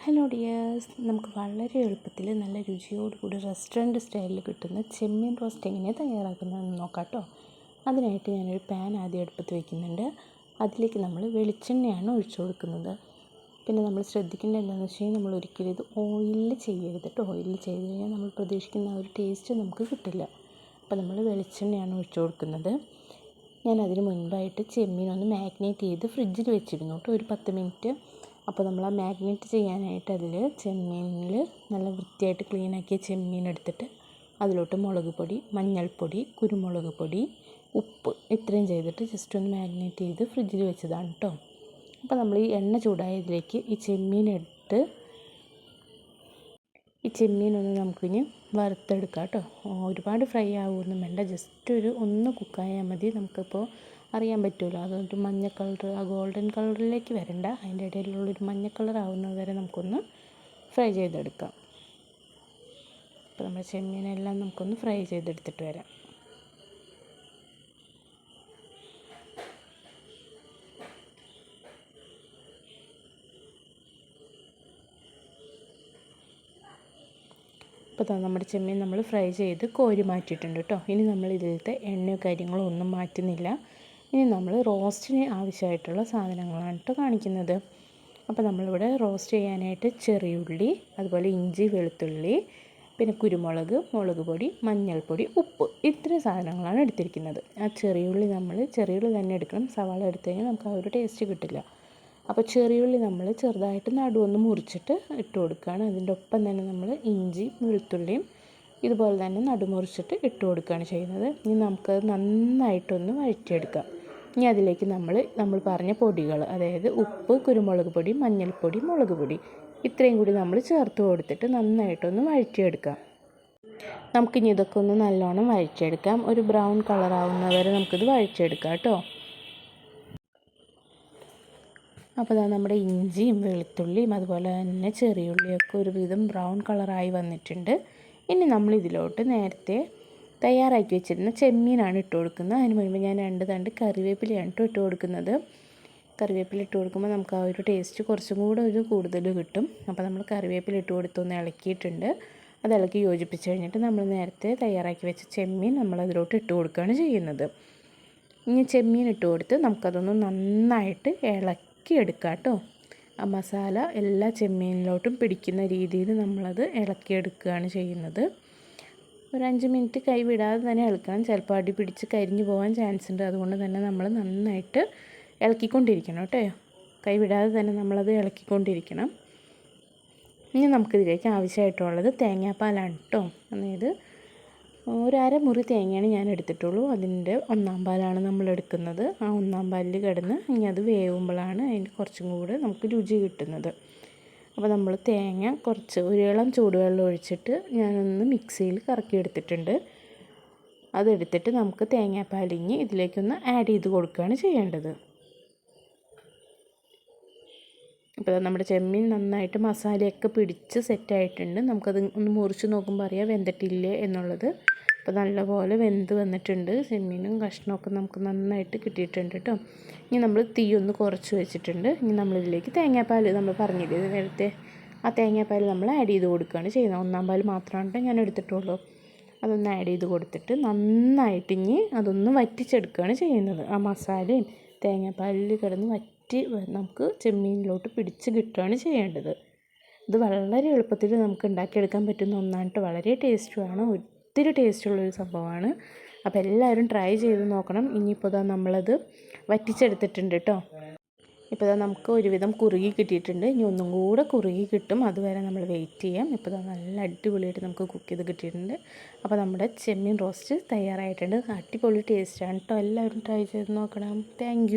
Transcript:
Hello dears, നമുക്ക് വളരെ എളുപ്പത്തിൽ നല്ല രുചിയോടുകൂടി റെസ്റ്റോറൻറ്റ് സ്റ്റൈലിൽ കിട്ടുന്ന ചെമ്മീൻ റോസ്റ്റ് എങ്ങനെയാണ് തയ്യാറാക്കുന്നതെന്ന് നോക്കാം കേട്ടോ. അതിനായിട്ട് ഞാനൊരു പാൻ ആദ്യം അടുപ്പത്ത് വയ്ക്കുന്നുണ്ട്. അതിലേക്ക് നമ്മൾ വെളിച്ചെണ്ണയാണ് ഒഴിച്ചു കൊടുക്കുന്നത്. പിന്നെ നമ്മൾ ശ്രദ്ധിക്കേണ്ടത് എന്താണെന്ന് വെച്ച് കഴിഞ്ഞാൽ നമ്മൾ ഒരിക്കലും ഇത് ഓയിലിൽ ചെയ്യരുത് കേട്ടോ. ഓയിലിൽ ചെയ്ത് കഴിഞ്ഞാൽ നമ്മൾ പ്രതീക്ഷിക്കുന്ന ആ ഒരു ടേസ്റ്റ് നമുക്ക് കിട്ടില്ല. അപ്പോൾ നമ്മൾ വെളിച്ചെണ്ണയാണ് ഒഴിച്ചു കൊടുക്കുന്നത്. ഞാൻ അതിന് മുൻപായിട്ട് ചെമ്മീൻ ഒന്ന് മാഗ്നേറ്റ് ചെയ്ത് ഫ്രിഡ്ജിൽ വെച്ചിരുന്നു കേട്ടോ, ഒരു 10 മിനിറ്റ്. അപ്പോൾ നമ്മൾ ആ മാഗ്നേറ്റ് ചെയ്യാനായിട്ട് അതിൽ ചെമ്മീനിൽ നല്ല വൃത്തിയായിട്ട് ക്ലീനാക്കിയ ചെമ്മീൻ എടുത്തിട്ട് അതിലോട്ട് മുളക് പൊടി, മഞ്ഞൾപ്പൊടി, കുരുമുളക് പൊടി, ഉപ്പ് ഇത്രയും ചെയ്തിട്ട് ജസ്റ്റ് ഒന്ന് മാഗ്നേറ്റ് ചെയ്ത് ഫ്രിഡ്ജിൽ വെച്ചതാണ് കേട്ടോ. അപ്പോൾ നമ്മൾ ഈ എണ്ണ ചൂടായതിലേക്ക് ഈ ചെമ്മീനെടുത്ത് ഈ ചെമ്മീനൊന്ന് നമുക്കിനി വറുത്തെടുക്കാം കേട്ടോ. ഒരുപാട് ഫ്രൈ ആവുമൊന്നും വേണ്ട, ജസ്റ്റ് ഒന്ന് കുക്കായാൽ മതി. നമുക്കിപ്പോൾ അറിയാൻ പറ്റുമല്ലോ, അതൊരു മഞ്ഞ കളർ, ആ ഗോൾഡൻ കളറിലേക്ക് വരണ്ട, അതിൻ്റെ ഇടയിലുള്ളൊരു മഞ്ഞ കളർ ആവുന്നത് വരെ നമുക്കൊന്ന് ഫ്രൈ ചെയ്തെടുക്കാം. അപ്പോൾ നമ്മുടെ ചെമ്മീനെല്ലാം നമുക്കൊന്ന് ഫ്രൈ ചെയ്തെടുത്തിട്ട് വരാം. അപ്പോൾ നമ്മുടെ ചെമ്മീൻ നമ്മൾ ഫ്രൈ ചെയ്ത് കോരി മാറ്റിയിട്ടുണ്ട് കേട്ടോ. ഇനി നമ്മൾ ഇതിലത്തെ എണ്ണയോ കാര്യങ്ങളോ ഒന്നും മാറ്റുന്നില്ല. ഇനി നമ്മൾ റോസ്റ്റിന് ആവശ്യമായിട്ടുള്ള സാധനങ്ങളാണ് കേട്ടോ കാണിക്കുന്നത്. അപ്പോൾ നമ്മളിവിടെ റോസ്റ്റ് ചെയ്യാനായിട്ട് ചെറിയുള്ളി, അതുപോലെ ഇഞ്ചി, വെളുത്തുള്ളി, പിന്നെ കുരുമുളക്, മുളക് പൊടി, മഞ്ഞൾപ്പൊടി, ഉപ്പ് ഇത്രയും സാധനങ്ങളാണ് എടുത്തിരിക്കുന്നത്. ആ ചെറിയുള്ളി തന്നെ എടുക്കണം. സവാള എടുത്തു കഴിഞ്ഞാൽ നമുക്ക് ആ ഒരു ടേസ്റ്റ് കിട്ടില്ല. അപ്പോൾ ചെറിയുള്ളി നമ്മൾ ചെറുതായിട്ട് നടുവൊന്ന് മുറിച്ചിട്ട് ഇട്ട് കൊടുക്കുകയാണ്. അതിൻ്റെ ഒപ്പം തന്നെ നമ്മൾ ഇഞ്ചി, വെളുത്തുള്ളിയും ഇതുപോലെ തന്നെ നടുമുറിച്ചിട്ട് ഇട്ട് കൊടുക്കുകയാണ് ചെയ്യുന്നത്. ഇനി നമുക്കത് നന്നായിട്ടൊന്ന് വഴറ്റിയെടുക്കാം. ഇനി അതിലേക്ക് നമ്മൾ പറഞ്ഞ പൊടികൾ, അതായത് ഉപ്പ്, കുരുമുളക് പൊടി, മഞ്ഞൾപ്പൊടി, മുളക് പൊടി ഇത്രയും കൂടി നമ്മൾ ചേർത്ത് കൊടുത്തിട്ട് നന്നായിട്ടൊന്ന് വഴറ്റിയെടുക്കാം. നമുക്കിനി ഇതൊക്കെ ഒന്ന് നല്ലോണം വഴറ്റിയെടുക്കാം. ഒരു ബ്രൗൺ കളറാവുന്നവരെ നമുക്കിത് വഴറ്റിയെടുക്കാം കേട്ടോ. അപ്പോൾ നമ്മുടെ ഇഞ്ചിയും വെളുത്തുള്ളിയും അതുപോലെ തന്നെ ചെറിയുള്ളിയൊക്കെ ഒരുവിധം ബ്രൗൺ കളറായി വന്നിട്ടുണ്ട്. ഇനി നമ്മൾ ഇതിലോട്ട് നേരത്തെ തയ്യാറാക്കി വെച്ചിരുന്ന ചെമ്മീനാണ് ഇട്ട് കൊടുക്കുന്നത്. അതിന് മുൻപ് ഞാൻ 2 തണ്ട് കറിവേപ്പിലയാണ് ഇട്ട് കൊടുക്കുന്നത്. കറിവേപ്പില ഇട്ട് കൊടുക്കുമ്പോൾ നമുക്ക് ആ ഒരു ടേസ്റ്റ് കുറച്ചും കൂടെ കൂടുതൽ കിട്ടും. അപ്പോൾ നമ്മൾ കറിവേപ്പില ഇട്ട് കൊടുത്തൊന്ന് ഇളക്കിയിട്ടുണ്ട്. അത് ഇളക്കി യോജിപ്പിച്ച് കഴിഞ്ഞിട്ട് നമ്മൾ നേരത്തെ തയ്യാറാക്കി വെച്ച ചെമ്മീൻ നമ്മളതിലോട്ട് ഇട്ട് കൊടുക്കുകയാണ് ചെയ്യുന്നത്. ഇനി ചെമ്മീൻ ഇട്ട് കൊടുത്ത് നമുക്കതൊന്ന് നന്നായിട്ട് ഇളക്കിയെടുക്കാം കേട്ടോ. ആ മസാല എല്ലാ ചെമ്മീനിലോട്ടും പിടിക്കുന്ന രീതിയിൽ നമ്മളത് ഇളക്കിയെടുക്കുകയാണ് ചെയ്യുന്നത്. ഒരു 5 മിനിറ്റ് കൈ വിടാതെ തന്നെ ഇളക്കണം. ചിലപ്പോൾ അടി പിടിച്ച് കരിഞ്ഞു പോകാൻ ചാൻസ് ഉണ്ട്. അതുകൊണ്ട് തന്നെ നമ്മൾ നന്നായിട്ട് ഇളക്കിക്കൊണ്ടിരിക്കണം കേട്ടോ. കൈ വിടാതെ തന്നെ നമ്മളത് ഇളക്കിക്കൊണ്ടിരിക്കണം. ഇനി നമുക്കിതിലേക്ക് ആവശ്യമായിട്ടുള്ളത് തേങ്ങാപ്പാലാണ് കേട്ടോ. അതായത് ഒരു അരമുറി തേങ്ങയാണ് ഞാൻ എടുത്തിട്ടുള്ളൂ. അതിൻ്റെ 1/4 പാലാണ് നമ്മൾ എടുക്കുന്നത്. ആ 1/4 പാലിൽ കിടന്ന് ഇനി അത് വേവുമ്പോഴാണ് അതിൻ്റെ കുറച്ചും കൂടെ നമുക്ക് രുചി കിട്ടുന്നത്. അപ്പോൾ നമ്മൾ തേങ്ങ കുറച്ച് ഒരു ഇളം ചൂടുവെള്ളം ഒഴിച്ചിട്ട് ഞാനൊന്ന് മിക്സിയിൽ കറക്കിയെടുത്തിട്ടുണ്ട്. അതെടുത്തിട്ട് നമുക്ക് തേങ്ങാപ്പാലിഞ്ഞ് ഇതിലേക്കൊന്ന് ആഡ് ചെയ്ത് കൊടുക്കുകയാണ് ചെയ്യേണ്ടത്. അപ്പോൾ നമ്മുടെ ചെമ്മീൻ നന്നായിട്ട് മസാലയൊക്കെ പിടിച്ച് സെറ്റായിട്ടുണ്ട്. നമുക്കത് ഒന്ന് മുറിച്ച് നോക്കുമ്പോൾ അറിയാം വെന്തിട്ടില്ലേ എന്നുള്ളത്. അപ്പോൾ നല്ലപോലെ വെന്ത് വന്നിട്ടുണ്ട്. ചെമ്മീനും കഷ്ണമൊക്കെ നമുക്ക് നന്നായിട്ട് കിട്ടിയിട്ടുണ്ട് കേട്ടോ. ഇനി നമ്മൾ തീ ഒന്ന് കുറച്ച് വെച്ചിട്ടുണ്ട്. ഇനി നമ്മളിതിലേക്ക് തേങ്ങാപ്പാൽ നമ്മൾ പറഞ്ഞില്ലേ നേരത്തെ, ആ തേങ്ങാപ്പാൽ നമ്മൾ ആഡ് ചെയ്ത് കൊടുക്കുകയാണ് ചെയ്യുന്നത്. 1/4 പാൽ മാത്രമാണ് ഞാൻ എടുത്തിട്ടുള്ളൂ. അതൊന്ന് ആഡ് ചെയ്ത് കൊടുത്തിട്ട് നന്നായിട്ട് ഇനി അതൊന്ന് വറ്റിച്ചെടുക്കുകയാണ് ചെയ്യുന്നത്. ആ മസാലയും തേങ്ങാപ്പാലിൽ കിടന്ന് വറ്റി നമുക്ക് ചെമ്മീനിലോട്ട് പിടിച്ച് കിട്ടുകയാണ് ചെയ്യേണ്ടത്. ഇത് വളരെ എളുപ്പത്തിൽ നമുക്ക് ഉണ്ടാക്കിയെടുക്കാൻ പറ്റുന്ന ഒന്നാണ്. വളരെ ടേസ്റ്റുമാണ്, ഒത്തിരി ടേസ്റ്റുള്ളൊരു സംഭവമാണ്. അപ്പോൾ എല്ലാവരും ട്രൈ ചെയ്ത് നോക്കണം. ഇനിയിപ്പോൾ നമ്മളത് വറ്റിച്ചെടുത്തിട്ടുണ്ട് കേട്ടോ. ഇപ്പോൾ നമുക്ക് ഒരുവിധം കുറുകി കിട്ടിയിട്ടുണ്ട്. ഇനി ഒന്നും കൂടെ കുറുകി കിട്ടും, അതുവരെ നമ്മൾ വെയിറ്റ് ചെയ്യാം. ഇപ്പോൾ നല്ല അടിപൊളിയായിട്ട് നമുക്ക് കുക്ക് ചെയ്ത് കിട്ടിയിട്ടുണ്ട്. അപ്പോൾ നമ്മുടെ ചെമ്മീൻ റോസ്റ്റ് തയ്യാറായിട്ടുണ്ട്. അടിപൊളി ടേസ്റ്റാണ് കേട്ടോ. എല്ലാവരും ട്രൈ ചെയ്ത് നോക്കണം. താങ്ക്